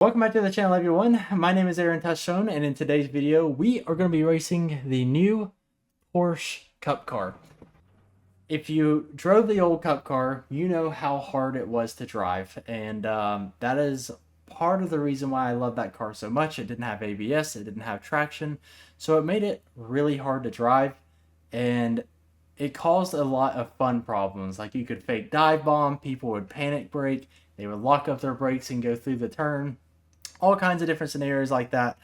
Welcome back to the channel, everyone. My name is Aaron Touchstone, and in today's video, we are going to be racing the new Porsche Cup Car. If you drove the old Cup Car, you know how hard it was to drive, and that is part of the reason why I love that car so much. It didn't have ABS, it didn't have traction, so it made it really hard to drive, and it caused a lot of fun problems. Like, you could fake dive bomb, people would panic brake, they would lock up their brakes and go through the turn. All kinds of different scenarios like that.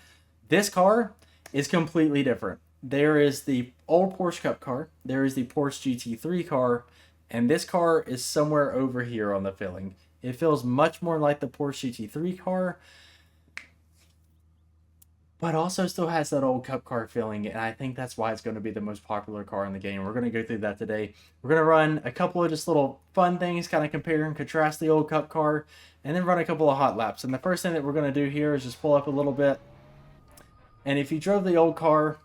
This car is completely different. There is the old Porsche Cup car, there is the Porsche GT3 car, and this car is somewhere over here on the filling. It feels much more like the Porsche GT3 car, but also still has that old Cup car feeling, and I think that's why it's going to be the most popular car in the game. We're going to go through that today. We're going to run a couple of just little fun things, kind of compare and contrast the old Cup car, and then run a couple of hot laps. And the first thing that we're going to do here is just pull up a little bit. And if you drove the old car,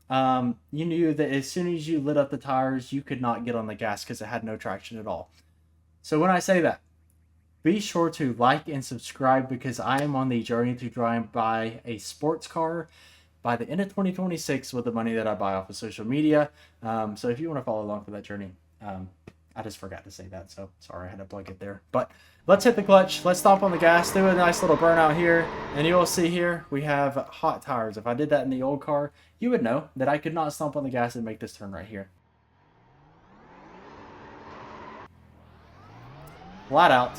you knew that as soon as you lit up the tires, you could not get on the gas because it had no traction at all. So when I say that, be sure to like and subscribe, because I am on the journey to try and buy a sports car by the end of 2026 with the money that I buy off of social media. So if you want to follow along for that journey, I just forgot to say that, so sorry, I had to plug it there. But let's hit the clutch, let's stomp on the gas, do a nice little burnout here, and you will see here we have hot tires. If I did that in the old car, you would know that I could not stomp on the gas and make this turn right here. Flat out.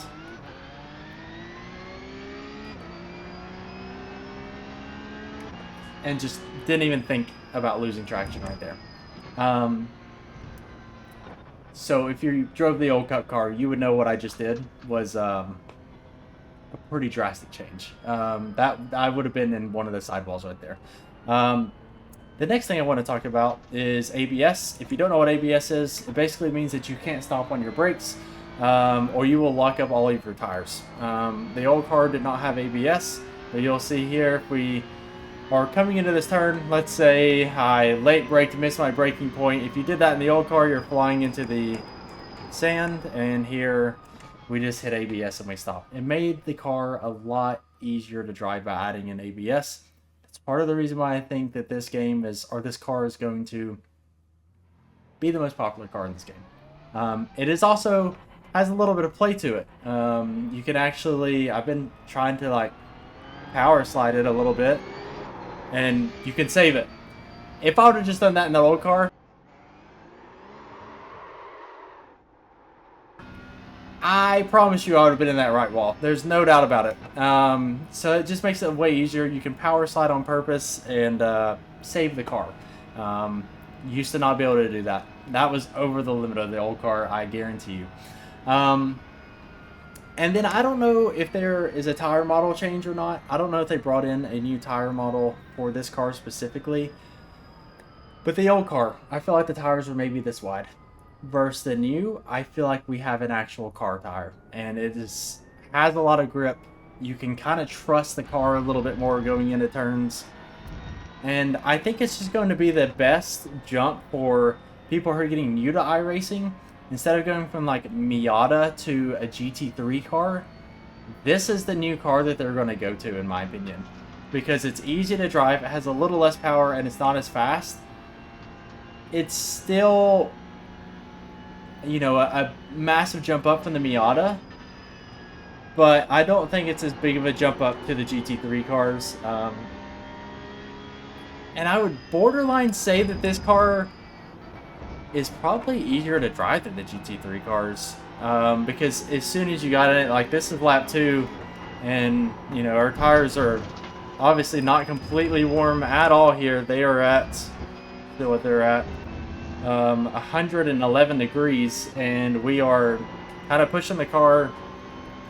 And just didn't even think about losing traction right there. So if you drove the old Cup car, you would know what I just did was a pretty drastic change. That I would have been in one of the sidewalls right there. The next thing I want to talk about is ABS. If you don't know what ABS is, it basically means that you can't stop on your brakes, or you will lock up all of your tires. The old car did not have ABS, but you'll see here if we are coming into this turn, let's say I late braked, missed my braking point. If you did that in the old car, you're flying into the sand, and here we just hit ABS and we stop. It made the car a lot easier to drive by adding in ABS. That's part of the reason why I think that this game is, or this car is going to be the most popular car in this game. It is also has a little bit of play to it. You can actually, I've been trying to like power slide it a little bit, and you can save it. If I would have just done that in the old car, I promise you I would have been in that right wall. There's no doubt about it. So it just makes it way easier. You can power slide on purpose and save the car. Used to not be able to do that. That was over the limit of the old car, I guarantee you. And then I don't know if there is a tire model change or not. I don't know if they brought in a new tire model for this car specifically. But the old car, I feel like the tires were maybe this wide. Versus the new, I feel like we have an actual car tire. And it has a lot of grip. You can kind of trust the car a little bit more going into turns. And I think it's just going to be the best jump for people who are getting new to iRacing. Instead of going from like Miata to a GT3 car, this is the new car that they're going to go to, in my opinion. Because it's easy to drive, it has a little less power, and it's not as fast. It's still, you know, a massive jump up from the Miata. But I don't think it's as big of a jump up to the GT3 cars. And I would borderline say that this car is probably easier to drive than the GT3 cars, because as soon as you got in it, like this is lap 2, and you know our tires are obviously not completely warm at all here. They are at, still what they're at, 111 degrees, and we are kind of pushing the car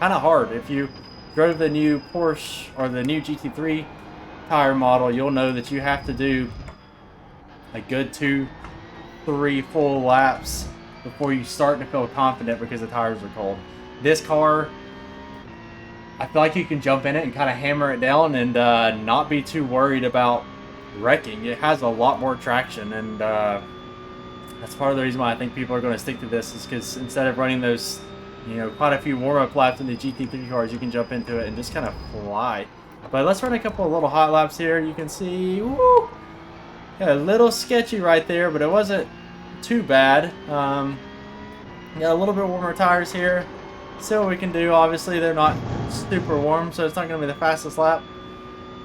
kind of hard. If you drove the new Porsche or the new GT3 tire model, you'll know that you have to do a good 2-3 full laps before you start to feel confident because the tires are cold. This car, I feel like you can jump in it and kind of hammer it down and not be too worried about wrecking. It has a lot more traction, and that's part of the reason why I think people are going to stick to this, is because instead of running those You know, quite a few warm-up laps in the GT3 cars. You can jump into it and just kind of fly. But let's run a couple of little hot laps here. You can see, woo, yeah, a little sketchy right there, but it wasn't too bad. Got a little bit warmer tires here. See what we can do. Obviously, they're not super warm, so it's not going to be the fastest lap.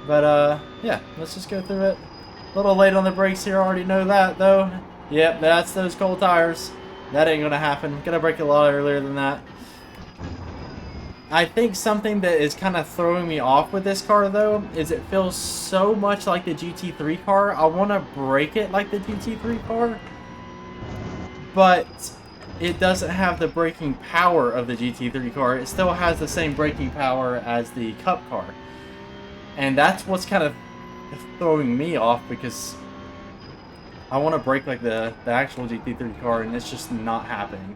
But, yeah, let's just go through it. A little late on the brakes here. I already know that, though. Yep, that's those cold tires. That ain't going to happen. Gonna brake a lot earlier than that. I think something that is kind of throwing me off with this car, though, is it feels so much like the GT3 car. I want to brake it like the GT3 car, but it doesn't have the braking power of the GT3 car. It still has the same braking power as the Cup car. And that's what's kind of throwing me off, because I want to brake like the actual GT3 car, and it's just not happening.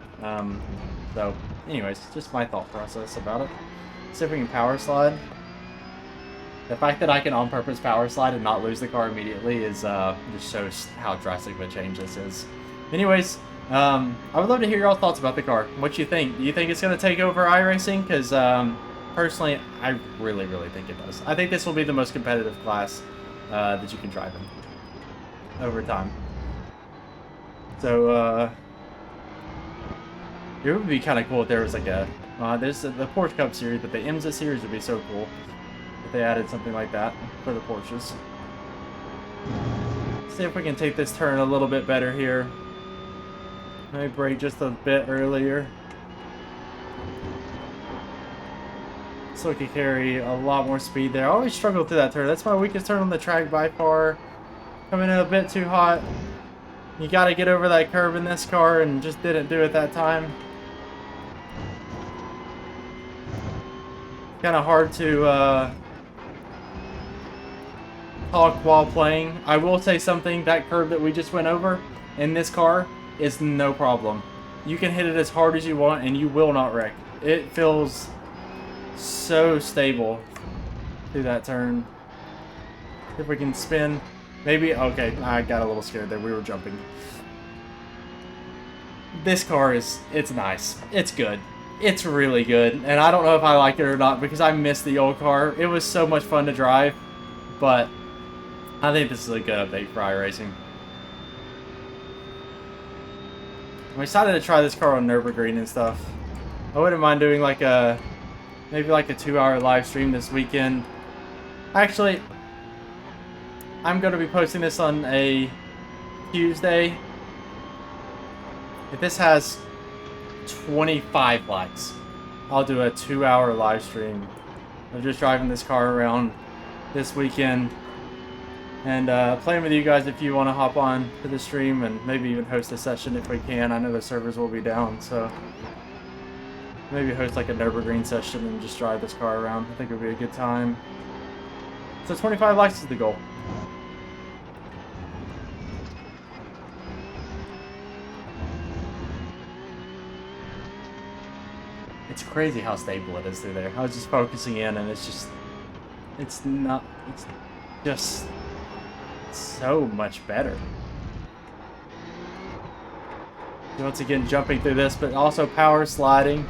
So, anyways, just my thought process about it. See if we can power slide. The fact that I can on purpose power slide and not lose the car immediately is just shows how drastic of a change this is. Anyways, I would love to hear your thoughts about the car. What you think? Do you think it's going to take over iRacing? Because personally, I really think it does. I think this will be the most competitive class that you can drive in over time. So, it would be kind of cool if there was like a... there's the Porsche Cup series, but the IMSA series would be so cool if they added something like that for the Porsches. See if we can take this turn a little bit better here. Maybe brake just a bit earlier. So we can carry a lot more speed there. I always struggle through that turn. That's my weakest turn on the track by far. Coming in a bit too hot. You got to get over that curve in this car, and just didn't do it that time. Kind of hard to talk while playing. I will say something, that curve that we just went over in this car is no problem. You can hit it as hard as you want and you will not wreck. It feels so stable through that turn. If we can spin, maybe. Okay, I got a little scared there. We were jumping. This car it's nice. It's good. It's really good. And I don't know if I like it or not, because I miss the old car. It was so much fun to drive. But I think this is a good update for iRacing. I'm excited to try this car on Nürburgring and stuff. I wouldn't mind doing like maybe like a 2-hour live stream this weekend. Actually, I'm going to be posting this on a Tuesday. If this has 25 likes, I'll do a 2-hour live stream of just driving this car around this weekend, and playing with you guys if you want to hop on to the stream, and maybe even host a session if we can. I know the servers will be down, so maybe host like a Nürburgring session and just drive this car around. I think it would be a good time. So 25 likes is the goal. It's crazy how stable it is through there. I was just focusing in, and it's just so much better. Once again, jumping through this, but also power sliding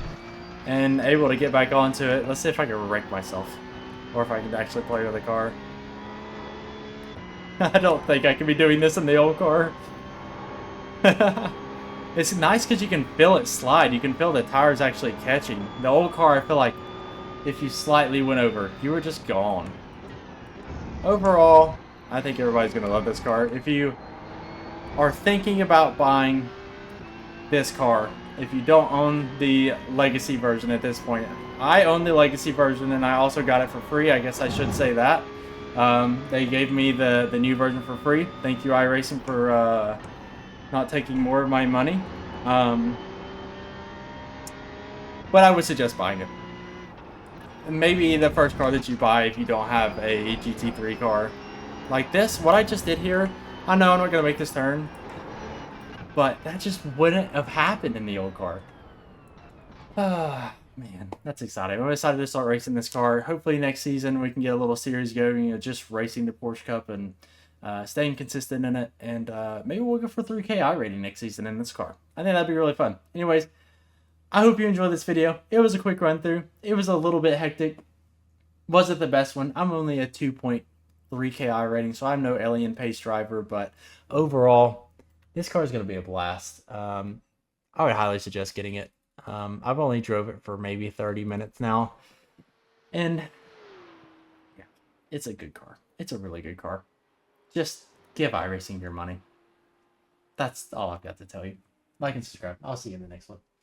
and able to get back onto it. Let's see if I can wreck myself, or if I can actually play with the car. I don't think I can be doing this in the old car. It's nice because you can feel it slide. You can feel the tires actually catching. The old car, I feel like if you slightly went over, you were just gone. Overall, I think everybody's going to love this car. If you are thinking about buying this car, if you don't own the Legacy version at this point, I own the Legacy version, and I also got it for free. I guess I should say that. They gave me the new version for free. Thank you, iRacing, for not taking more of my money. But I would suggest buying it. Maybe the first car that you buy if you don't have a GT3 car. Like this, what I just did here, I know I'm not going to make this turn, but that just wouldn't have happened in the old car. Man, that's exciting. I'm excited to start racing this car. Hopefully next season we can get a little series going, just racing the Porsche Cup and staying consistent in it. And maybe we'll go for 3K iRating next season in this car. I think that'd be really fun. Anyways, I hope you enjoyed this video. It was a quick run through. It was a little bit hectic. Wasn't the best one. I'm only a 2.3 iRating, so I'm no alien pace driver, but overall, this car is going to be a blast. I would highly suggest getting it. I've only drove it for maybe 30 minutes now, and yeah, it's a good car. It's a really good car. Just give iRacing your money. That's all I've got to tell you. Like and subscribe. I'll see you in the next one.